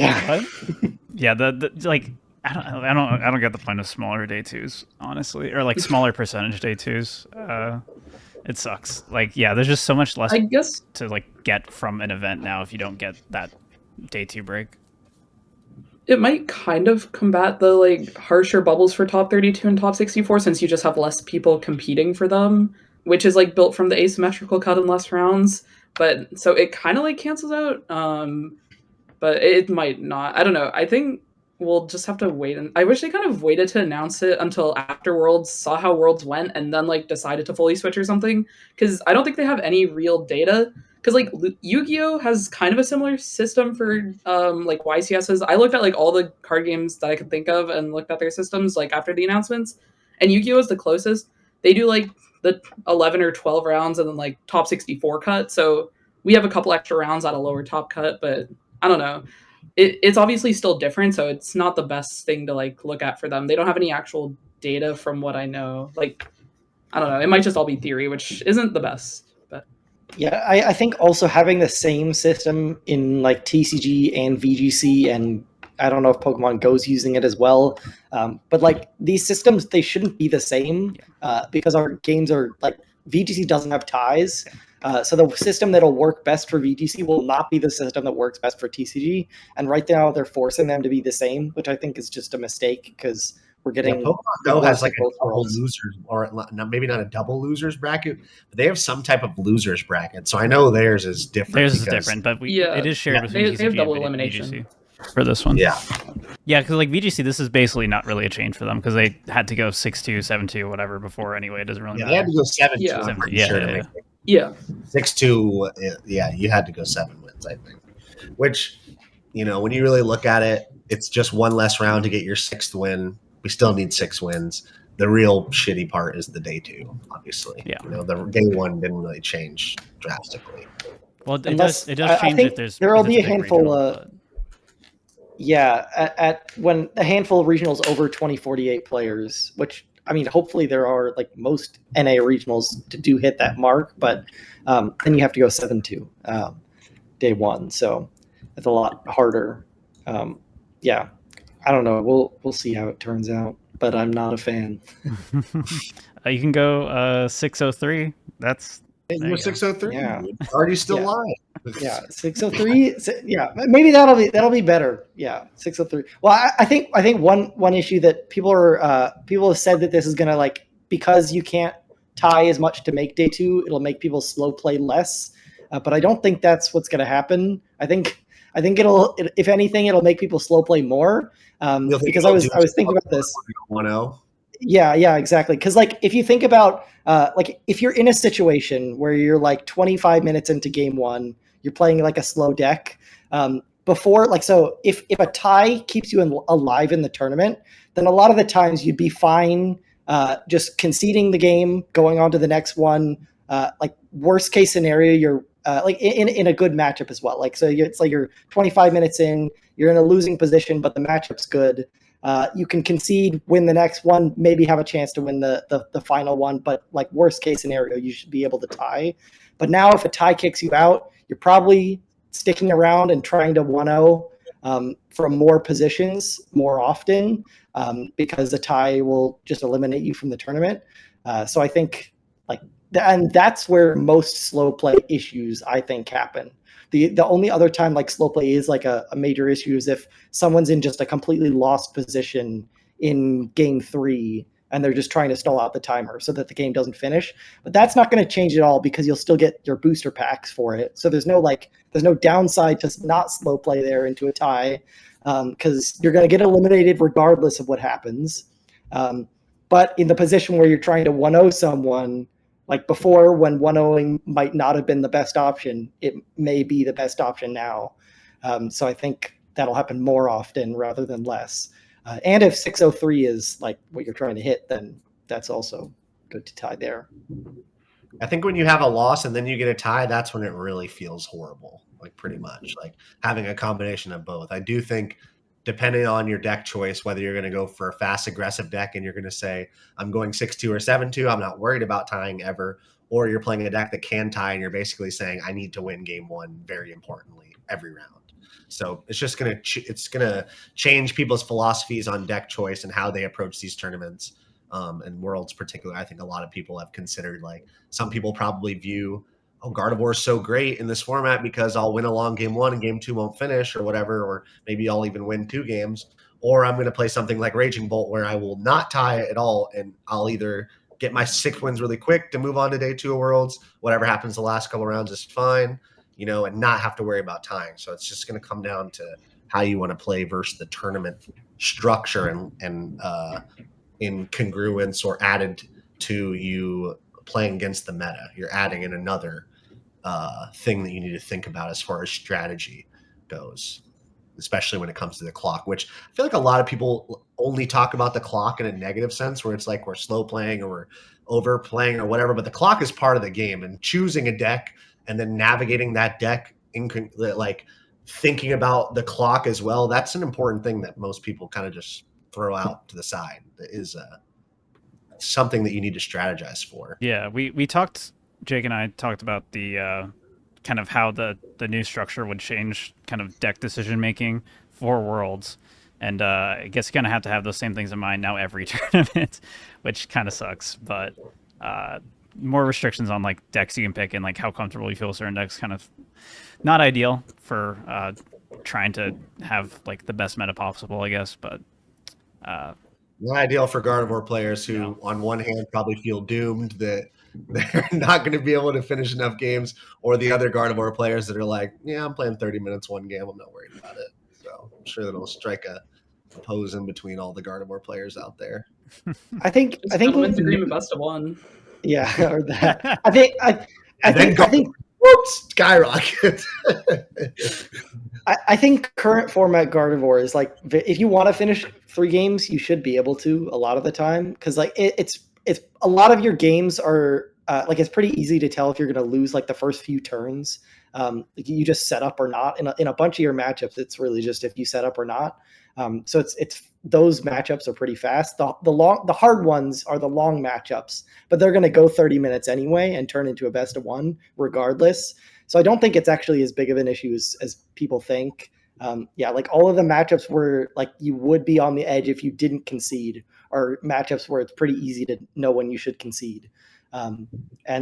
Yeah. What? Yeah, the like I don't get the point of smaller day twos, honestly, or like smaller percentage day twos. It sucks. Like, yeah, there's just so much less I guess to like get from an event now if you don't get that day two break. it might kind of combat the like harsher bubbles for top 32 and top 64 since you just have less people competing for them, which is like built from the asymmetrical cut in less rounds. But so it kind of like cancels out. But it might not. I don't know. I think we'll just have to wait. And I wish they kind of waited to announce it until after Worlds, saw how Worlds went, and then like decided to fully switch or something. Because I don't think they have any real data. Because like Yu-Gi-Oh has kind of a similar system for like YCSs. I looked at like all the card games that I could think of and looked at their systems like after the announcements, and Yu-Gi-Oh is the closest. They do like the 11 or 12 rounds and then like top 64 cut. So we have a couple extra rounds at a lower top cut, but I don't know. It's obviously still different, so it's not the best thing to like look at for them. They don't have any actual data from what I know. Like, I don't know. It might just all be theory, which isn't the best. But Yeah, I think also having the same system in like TCG and VGC, and I don't know if Pokemon Go's using it as well, but like these systems, they shouldn't be the same because our games are like VGC doesn't have ties. So the system that'll work best for VGC will not be the system that works best for TCG. And right now they're forcing them to be the same, which I think is just a mistake because we're getting Pokemon Go has like a both double worlds. losers, or maybe not a double losers bracket, but they have some type of losers bracket. So I know theirs is different. Theirs is different, but Yeah. it is shared between they have TCG double and elimination. VGC for this one. Yeah. Yeah, because like VGC, this is basically not really a change for them because they had to go 6-2, 7-2, whatever before anyway. It doesn't really Yeah, matter. they had to go 7-2. Yeah. I'm pretty Yeah, sure yeah, to yeah. make it. Yeah. 6-2. Yeah, you had to go 7 wins, I think. Which, you know, when you really look at it, it's just one less round to get your 6th win. We still need 6 wins. The real shitty part is the day 2, obviously. Yeah. You know, the day 1 didn't really change drastically. Well, it Unless- does I change think if there's there will if it's be a big handful, regional, but- Yeah, at when a handful of regionals over 2048 players, which I mean, hopefully there are like most NA regionals to do hit that mark, but then you have to go 7-2 day 1, so it's a lot harder. Yeah, I don't know. We'll see how it turns out, but I'm not a fan. You can go 603. That's Hey, there you're you go. 603. Yeah. Are you still Yeah. live? Yeah, 603. Yeah, maybe that'll be better. Yeah, 603. Well, I think one issue that people have said that this is gonna like because you can't tie as much to make day 2, it'll make people slow play less. But I don't think that's what's gonna happen. I think if anything, it'll make people slow play more. You'll think Because I it'll was do thinking about this. 1-0. Yeah, exactly. Because like if you think about like if you're in a situation where you're like 25 minutes into game 1, you're playing like a slow deck. Before like so if a tie keeps you alive in the tournament, then a lot of the times you'd be fine just conceding the game, going on to the next one. Like worst case scenario, you're like in a good matchup as well. Like so it's like you're 25 minutes in, you're in a losing position, but the matchup's good. You can concede, win the next one, maybe have a chance to win the final one, but like worst case scenario, you should be able to tie. But now if a tie kicks you out, you're probably sticking around and trying to 1-0 from more positions more often because the tie will just eliminate you from the tournament. So I think like, and that's where most slow play issues I think happen. The only other time like slow play is like a major issue is if someone's in just a completely lost position in game 3 and they're just trying to stall out the timer so that the game doesn't finish. But that's not going to change at all because you'll still get your booster packs for it. So there's no downside to not slow play there into a tie because you're going to get eliminated regardless of what happens. But in the position where you're trying to 1-0 someone, like before, when 1-0ing might not have been the best option, it may be the best option now. So I think that'll happen more often rather than less. And if 603 is like what you're trying to hit, then that's also good to tie there. I think when you have a loss and then you get a tie, that's when it really feels horrible. Like pretty much like having a combination of both. I do think depending on your deck choice, whether you're going to go for a fast, aggressive deck and you're going to say, I'm going 6-2 or 7-2, I'm not worried about tying ever, or you're playing a deck that can tie and you're basically saying, I need to win game 1 very importantly every round. So it's just gonna change people's philosophies on deck choice and how they approach these tournaments. And Worlds particularly, I think a lot of people have considered, like, some people probably view, oh, Gardevoir is so great in this format because I'll win a long game 1 and game 2 won't finish or whatever, or maybe I'll even win 2 games. Or I'm going to play something like Raging Bolt where I will not tie at all, and I'll either get my 6 wins really quick to move on to day 2 of Worlds. Whatever happens the last couple rounds is fine, and not have to worry about tying. So it's just going to come down to how you want to play versus the tournament structure and in congruence or added to you playing against the meta. You're adding in another thing that you need to think about as far as strategy goes, especially when it comes to the clock, which I feel like a lot of people only talk about the clock in a negative sense, where it's like we're slow playing or we're overplaying or whatever, but the clock is part of the game, and choosing a deck and then navigating that deck like thinking about the clock as well. That's an important thing that most people kind of just throw out to the side. That is something that you need to strategize for. Yeah, we talked, Jake and I talked about the kind of how the new structure would change kind of deck decision making for Worlds, and I guess you kind of have to have those same things in mind now every tournament, which kind of sucks. But more restrictions on like decks you can pick and like how comfortable you feel with certain decks, kind of not ideal for trying to have like the best meta possible, I guess. But not ideal for Gardevoir players who, on one hand, probably feel doomed that they're not going to be able to finish enough games, or the other Gardevoir players that are like, yeah, I'm playing 30 minutes one game, I'm not worried about it. So I'm sure that'll strike a pose in between all the Gardevoir players out there. I think Metagame best of 1. Yeah, or that. I think whoops, skyrocket. I think current format Gardevoir is like, if you want to finish 3 games, you should be able to a lot of the time, because like it's a lot of your games are like, it's pretty easy to tell if you're going to lose like the first few turns. You just set up or not. In a bunch of your matchups, it's really just if you set up or not. So it's those matchups are pretty fast. The hard ones are the long matchups, but they're going to go 30 minutes anyway and turn into a best of 1 regardless. So I don't think it's actually as big of an issue as people think. Yeah, like all of the matchups where like you would be on the edge if you didn't concede are matchups where it's pretty easy to know when you should concede. And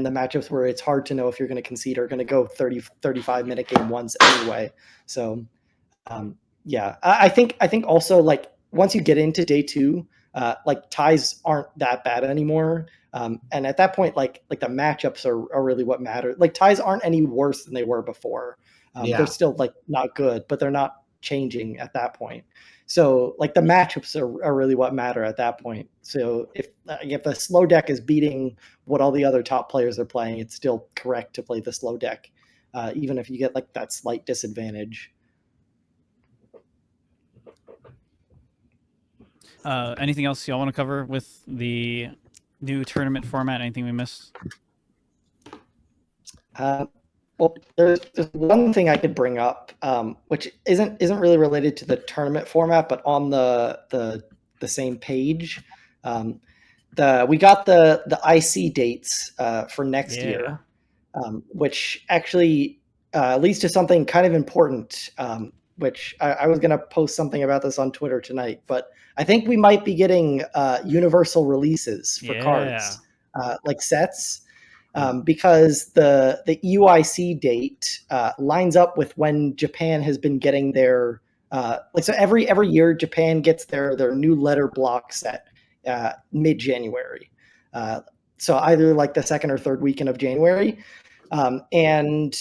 the matchups where it's hard to know if you're going to concede are going to go 35 minute game 1s anyway. So yeah, I think also like once you get into day 2, like ties aren't that bad anymore. And at that point, like the matchups are really what matter. Like ties aren't any worse than they were before. They're still like not good, but they're not changing at that point. So like the matchups are really what matter at that point. So if the slow deck is beating what all the other top players are playing, it's still correct to play the slow deck, even if you get like that slight disadvantage. Anything else y'all want to cover with the new tournament format? Anything we missed? Well, there's one thing I could bring up, which isn't really related to the tournament format, but on the same page. We got the IC dates for next year, which actually leads to something kind of important. Which I was going to post something about this on Twitter tonight, but I think we might be getting universal releases for cards, like sets. Because the UIC date lines up with when Japan has been getting their so every year Japan gets their new letter block set mid-January. So either like the second or third weekend of January, and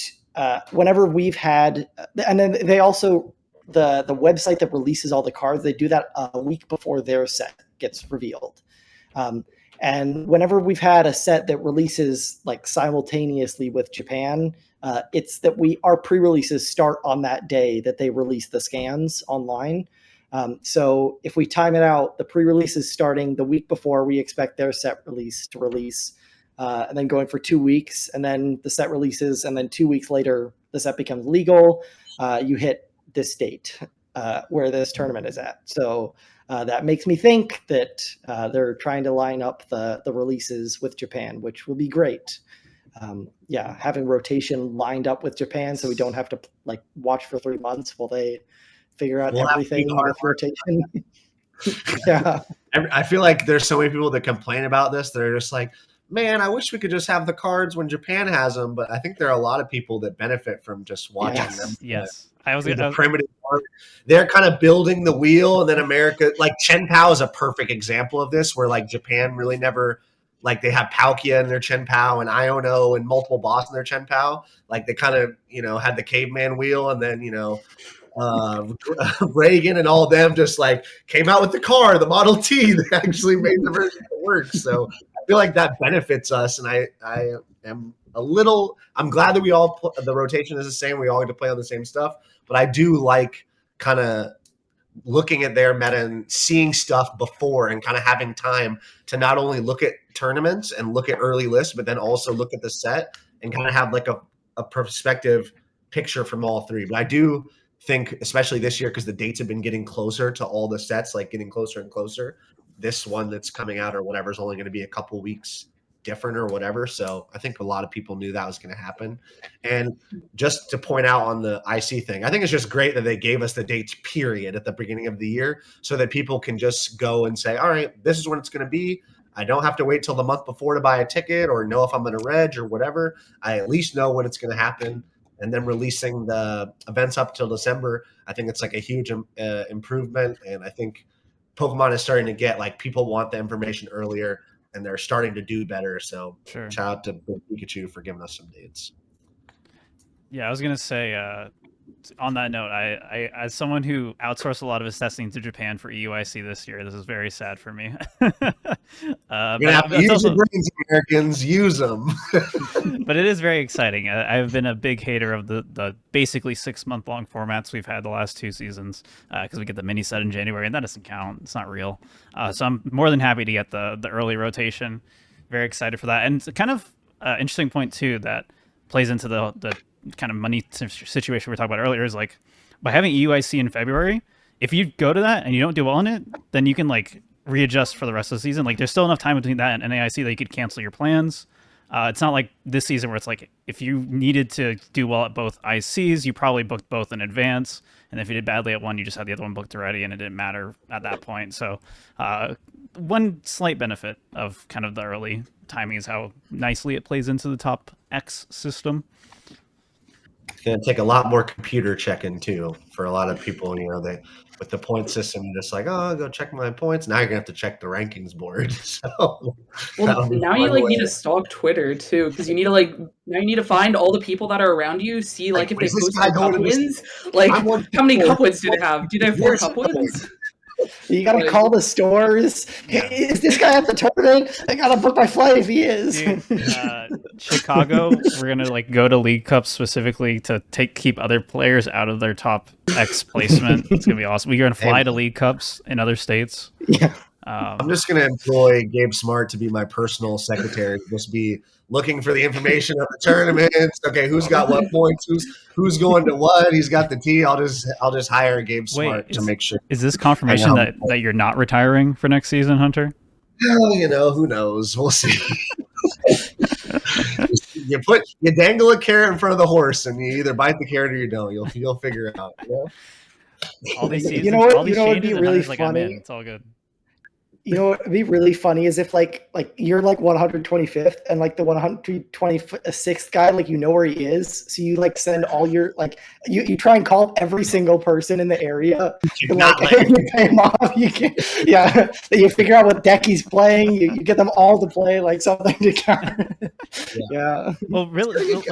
whenever we've had, and then they also the website that releases all the cards, they do that a week before their set gets revealed. And whenever we've had a set that releases like simultaneously with Japan, it's that our pre-releases start on that day that they release the scans online. So if we time it out, the pre-release is starting the week before we expect their set release to release, and then going for 2 weeks, and then the set releases, and then 2 weeks later, the set becomes legal. You hit this date where this tournament is at. So that makes me think that they're trying to line up the releases with Japan, which will be great. having rotation lined up with Japan so we don't have to like watch for 3 months while they figure out everything with rotation. Yeah. I feel like there's so many people that complain about this. They're just like, man, I wish we could just have the cards when Japan has them. But I think there are a lot of people that benefit from just watching them. Yes. Primitive part. They're kind of building the wheel, and then America, like Chen Pao is a perfect example of this, where like Japan really never, like they have Palkia in their Chen Pao and Iono and multiple boss in their Chen Pao. Like they kind of, had the caveman wheel, and then, Reagan and all of them just like came out with the car, the Model T, that actually made the version that works. So I feel like that benefits us, and I am I'm glad that we all the rotation is the same. We all get to play on the same stuff, but I do like kind of looking at their meta and seeing stuff before and kind of having time to not only look at tournaments and look at early lists, but then also look at the set and kind of have like a perspective picture from all three. But I do think, especially this year, because the dates have been getting closer to all the sets, like getting closer and closer, this one that's coming out or whatever is only going to be a couple weeks different or whatever. So I think a lot of people knew that was going to happen. And just to point out on the IC thing, I think it's just great that they gave us the dates period at the beginning of the year so that people can just go and say, all right, this is when it's going to be. I don't have to wait till the month before to buy a ticket or know if I'm going to reg or whatever. I at least know when it's going to happen. And then releasing the events up till December, I think it's like a huge improvement. And I think Pokemon is starting to get, like, people want the information earlier and they're starting to do better. So shout out to Pikachu for giving us some dates. Yeah, I was going to say, on that note, I as someone who outsourced a lot of his testing to Japan for EUIC this year, this is very sad for me. You're gonna have to use your brains, Americans. Use them. But it is very exciting. I've been a big hater of the basically 6-month-long formats we've had the last 2 seasons because we get the mini set in January, and that doesn't count. It's not real. So I'm more than happy to get the early rotation. Very excited for that. And it's kind of interesting point, too, that plays into the kind of money situation we were talking about earlier, is like by having EUIC in February, if you go to that and you don't do well in it, then you can like readjust for the rest of the season. Like there's still enough time between that and NAIC that you could cancel your plans. It's not like this season where it's like if you needed to do well at both ICs, you probably booked both in advance, and if you did badly at one, you just had the other one booked already and it didn't matter at that point. So one slight benefit of kind of the early timing is how nicely it plays into the top X system. It's going to take a lot more computer checking too for a lot of people. They with the point system, just like, oh, I'll go check my points. Now you're gonna have to check the rankings board. So, well, now you need to stalk Twitter too, because you need to find all the people that are around you. See if they post cup wins. Like, how many cup wins do they have? Do they have 4 cup wins? You gotta call the stores. Hey, is this guy at the tournament? I gotta book my flight if he is. Dude, Chicago, we're gonna go to League Cup specifically to keep other players out of their top X placement. It's gonna be awesome. We're gonna fly to League Cups in other states. Yeah. I'm just gonna employ Gabe Smart to be my personal secretary. Just be looking for the information of the tournaments. Okay, who's got what points? Who's going to what? He's got the T. I'll just hire Gabe Smart to make sure. Is this confirmation that you're not retiring for next season, Hunter? Well, who knows? We'll see. You dangle a carrot in front of the horse, and you either bite the carrot or you don't. You'll figure it out. All these seasons, you know what? All these would be really funny. It's all good. You know what would be really funny is if like you're 125th and the 126th guy, where he is, so you send all your you try and call every single person in the area, and, you pay him off. You can, you figure out what deck he's playing. You get them all to play something to counter. Yeah. Well, really,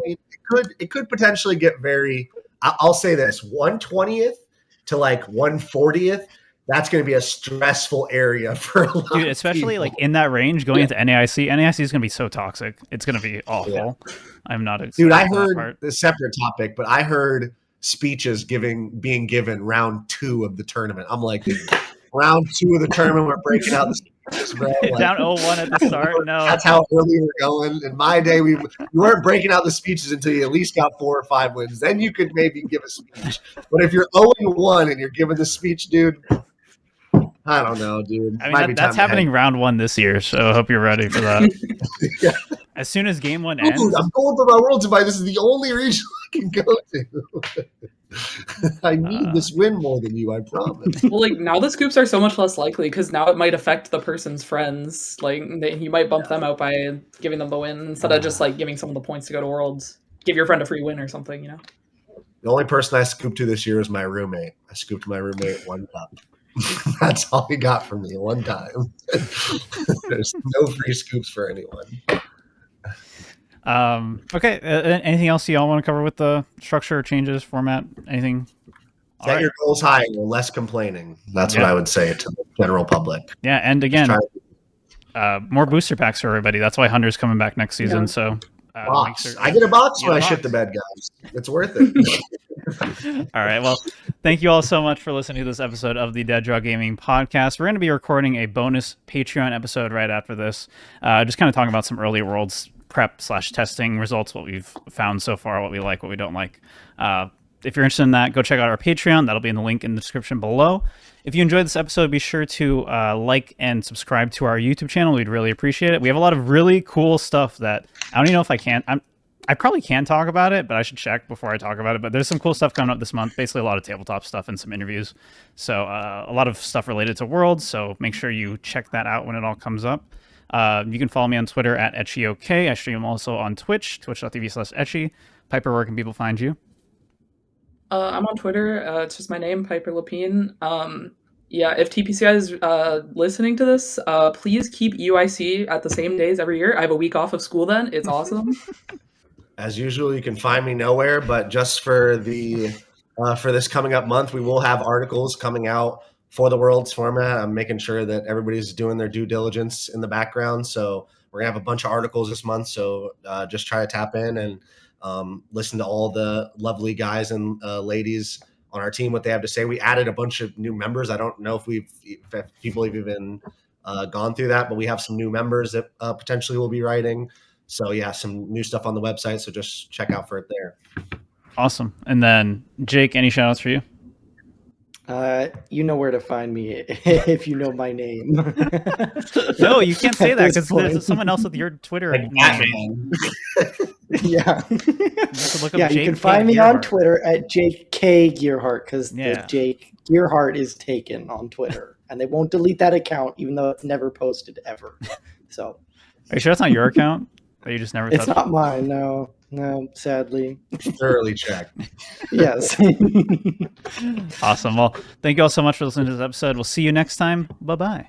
it could potentially get very. I'll say this: 120th to 140th. That's going to be a stressful area for a lot dude, especially of people. In that range going into NAIC. NAIC is going to be so toxic. It's going to be awful. Yeah. I'm not excited. Dude, I heard a separate topic, but I heard speeches being given round 2 of the tournament. I'm like, round 2 of the tournament, we're breaking out the speeches, bro. Down 0-1 at the start. No, that's how early we're going. In my day, we weren't breaking out the speeches until you at least got 4 or 5 wins. Then you could maybe give a speech. But if you're 0-1 and you're giving the speech, dude. I don't know, dude. I mean, that's happening round 1 this year, so I hope you're ready for that. as soon as game one Dude, ends, I'm going through my worlds invite. This is the only region I can go to. I need this win more than you, I promise. Well, like now the scoops are so much less likely because now it might affect the person's friends. Like you might bump them out by giving them the win instead of just like giving someone the points to go to Worlds. Give your friend a free win or something, you know. The only person I scooped to this year is my roommate. I scooped my roommate one time. That's all he got from me one time. There's no free scoops for anyone. Okay. Anything else y'all want to cover with the structure, changes, format, anything? Set your goals high and less complaining. That's what I would say to the general public. Yeah, and again, more booster packs for everybody. That's why Hunter's coming back next season. Yeah. So I get a box when I ship the bed, guys. It's worth it. All right. Well, thank you all so much for listening to this episode of the Dead Draw Gaming Podcast. We're going to be recording a bonus Patreon episode right after this. Just kind of talking about some early Worlds prep / testing results, what we've found so far, what we like, what we don't like. If you're interested in that, go check out our Patreon. That'll be in the link in the description below. If you enjoyed this episode, be sure to like and subscribe to our YouTube channel. We'd really appreciate it. We have a lot of really cool stuff that I don't even know if I can. I probably can talk about it, but I should check before I talk about it. But there's some cool stuff coming up this month. Basically, a lot of tabletop stuff and some interviews. So a lot of stuff related to Worlds. So make sure you check that out when it all comes up. You can follow me on Twitter at EtchyOK. I stream also on Twitch, twitch.tv/Etchy. Piper, where can people find you? I'm on Twitter. It's just my name, Piper Lepine. Yeah, if TPCI is listening to this, please keep UIC at the same days every year. I have a week off of school then. It's awesome. As usual, you can find me nowhere, but just for the for this coming up month, we will have articles coming out for the Worlds format. I'm making sure that everybody's doing their due diligence in the background. So we're gonna have a bunch of articles this month. So just try to tap in and listen to all the lovely guys and ladies on our team, what they have to say. We added a bunch of new members. I don't know if people have even gone through that, but we have some new members that potentially will be writing. So yeah, some new stuff on the website. So just check out for it there. Awesome. And then Jake, any shout outs for you? You know where to find me if you know my name. No, you can't say that because there's someone else with your Twitter name. Yeah. You can find me on Twitter at Jake K Gearhart because the Jake Gearhart is taken on Twitter and they won't delete that account even though it's never posted ever. So are you sure that's not your account? Or you just never It's not mine, no, sadly. Thoroughly checked. Yes. Awesome. Well, thank you all so much for listening to this episode. We'll see you next time. Bye-bye.